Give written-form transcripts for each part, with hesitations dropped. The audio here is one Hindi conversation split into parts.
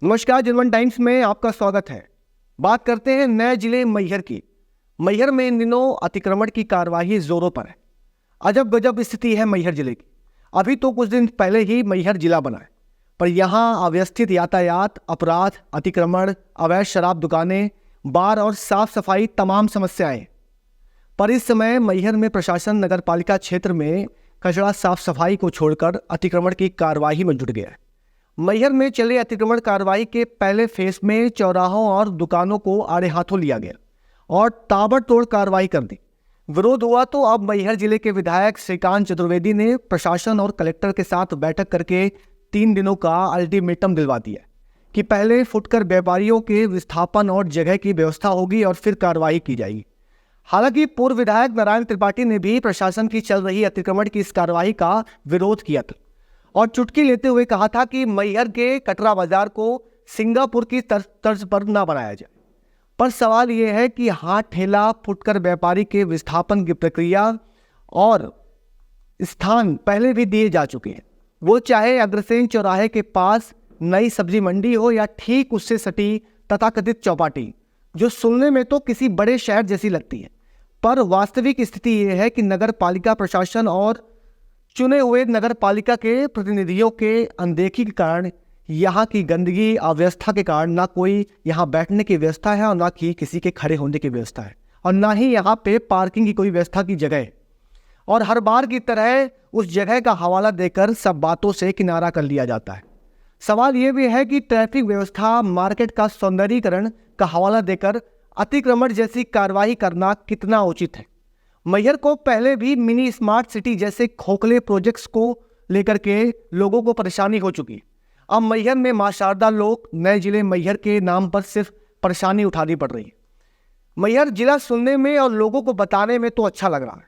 नमस्कार, जनमन टाइम्स में आपका स्वागत है। बात करते हैं नए जिले मैहर की। मैहर में इन दिनों अतिक्रमण की कार्यवाही जोरों पर है। अजब गजब स्थिति है मैहर जिले की। अभी तो कुछ दिन पहले ही मैहर जिला बना है, पर यहाँ अव्यवस्थित यातायात, अपराध, अतिक्रमण, अवैध शराब दुकानें, बार और साफ सफाई तमाम समस्याएं। पर इस समय मैहर में प्रशासन नगर पालिका क्षेत्र में कचरा साफ सफाई को छोड़कर अतिक्रमण की कार्यवाही में जुट गया है। मैहर में चले अतिक्रमण कार्रवाई के पहले फेस में चौराहों और दुकानों को आड़े हाथों लिया गया और ताबड़तोड़ कार्रवाई कर दी। विरोध हुआ तो अब मैहर जिले के विधायक श्रीकांत चतुर्वेदी ने प्रशासन और कलेक्टर के साथ बैठक करके 3 दिनों का अल्टीमेटम दिलवा दिया कि पहले फुटकर व्यापारियों के विस्थापन और जगह की व्यवस्था होगी और फिर कार्रवाई की जाएगी। हालांकि पूर्व विधायक नारायण त्रिपाठी ने भी प्रशासन की चल रही अतिक्रमण की इस कार्रवाई का विरोध किया था और चुटकी लेते हुए कहा था कि मैहर के कटरा बाजार को सिंगापुर की तर्ज पर ना बनाया जाए। पर सवाल यह है कि हाथ ठेला फुटकर व्यापारी के विस्थापन की प्रक्रिया और स्थान पहले भी दिए जा चुके हैं, वो चाहे अग्रसेन चौराहे के पास नई सब्जी मंडी हो या ठीक उससे सटी तथाकथित चौपाटी, जो सुनने में तो किसी बड़े शहर जैसी लगती है। पर वास्तविक स्थिति यह है कि नगर पालिका प्रशासन और चुने हुए नगर पालिका के प्रतिनिधियों के अनदेखी के कारण, यहाँ की गंदगी अव्यवस्था के कारण ना कोई यहाँ बैठने की व्यवस्था है और ना ही किसी के खड़े होने की व्यवस्था है और ना ही यहाँ पे पार्किंग की कोई व्यवस्था की जगह है। और हर बार की तरह उस जगह का हवाला देकर सब बातों से किनारा कर लिया जाता है। सवाल ये भी है कि ट्रैफिक व्यवस्था, मार्केट का सौंदर्यीकरण का हवाला देकर अतिक्रमण जैसी कार्रवाई करना कितना उचित है। मैहर को पहले भी मिनी स्मार्ट सिटी जैसे खोखले प्रोजेक्ट्स को लेकर के लोगों को परेशानी हो चुकी है। अब मैहर में मां शारदा लोग नए जिले मैहर के नाम पर सिर्फ परेशानी उठानी पड़ रही है। मैहर जिला सुनने में और लोगों को बताने में तो अच्छा लग रहा है,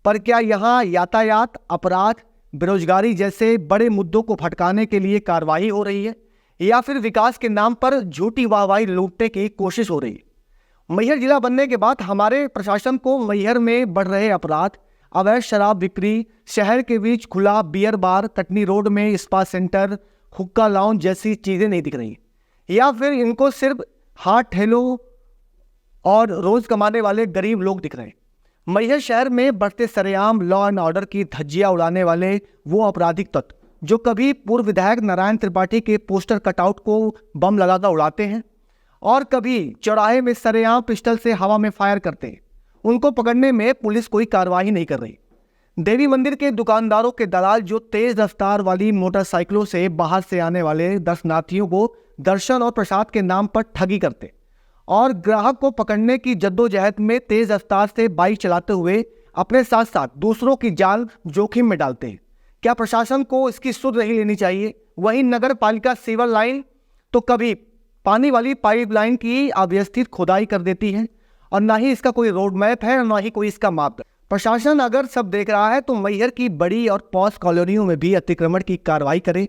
पर क्या यहाँ यातायात, अपराध, बेरोजगारी जैसे बड़े मुद्दों को फटकाने के लिए कार्रवाई हो रही है या फिर विकास के नाम पर झूठी वाहवाही लूटने की कोशिश हो रही है? मैहर जिला बनने के बाद हमारे प्रशासन को मैहर में बढ़ रहे अपराध, अवैध शराब बिक्री, शहर के बीच खुला बियर बार, कटनी रोड में स्पा सेंटर, हुक्का लाउंज जैसी चीज़ें नहीं दिख रही, या फिर इनको सिर्फ हाथ ठेलों और रोज कमाने वाले गरीब लोग दिख रहे हैं। मैहर शहर में बढ़ते सरेआम लॉ एंड ऑर्डर की धज्जियां उड़ाने वाले वो आपराधिक तत्व जो कभी पूर्व विधायक नारायण त्रिपाठी के पोस्टर कटआउट को बम लगाकर उड़ाते हैं और कभी चौराहे में सरेआम पिस्टल से हवा में फायर करते हैं, उनको पकड़ने में पुलिस कोई कार्रवाई नहीं कर रही। देवी मंदिर के दुकानदारों के दलाल जो तेज रफ्तार वाली मोटरसाइकिलों से बाहर से आने वाले दर्शनार्थियों को दर्शन और प्रसाद के नाम पर ठगी करते और ग्राहक को पकड़ने की जद्दोजहद में तेज रफ्तार से बाइक चलाते हुए अपने साथ साथ दूसरों की जान जोखिम में डालते हैं। क्या प्रशासन को इसकी सुध नहीं लेनी चाहिए? वहीं नगर पालिका सीवर लाइन तो कभी पानी वाली पाइपलाइन की अव्यवस्थित खुदाई कर देती है और ना ही इसका कोई रोड मैप है और ना ही कोई इसका माप। प्रशासन अगर सब देख रहा है तो मैहर की बड़ी और पॉश कॉलोनियों में भी अतिक्रमण की कार्रवाई करे,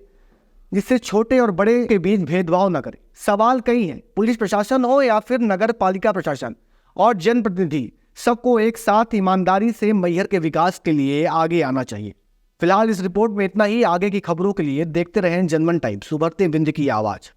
जिससे छोटे और बड़े के बीच भेदभाव न करे। सवाल कई हैं, पुलिस प्रशासन हो या फिर नगर पालिका प्रशासन और जनप्रतिनिधि, सबको एक साथ ईमानदारी से मैहर के विकास के लिए आगे आना चाहिए। फिलहाल इस रिपोर्ट में इतना ही। आगे की खबरों के लिए देखते रहें जनमन टाइम्स, उभरते बिंदु की आवाज़।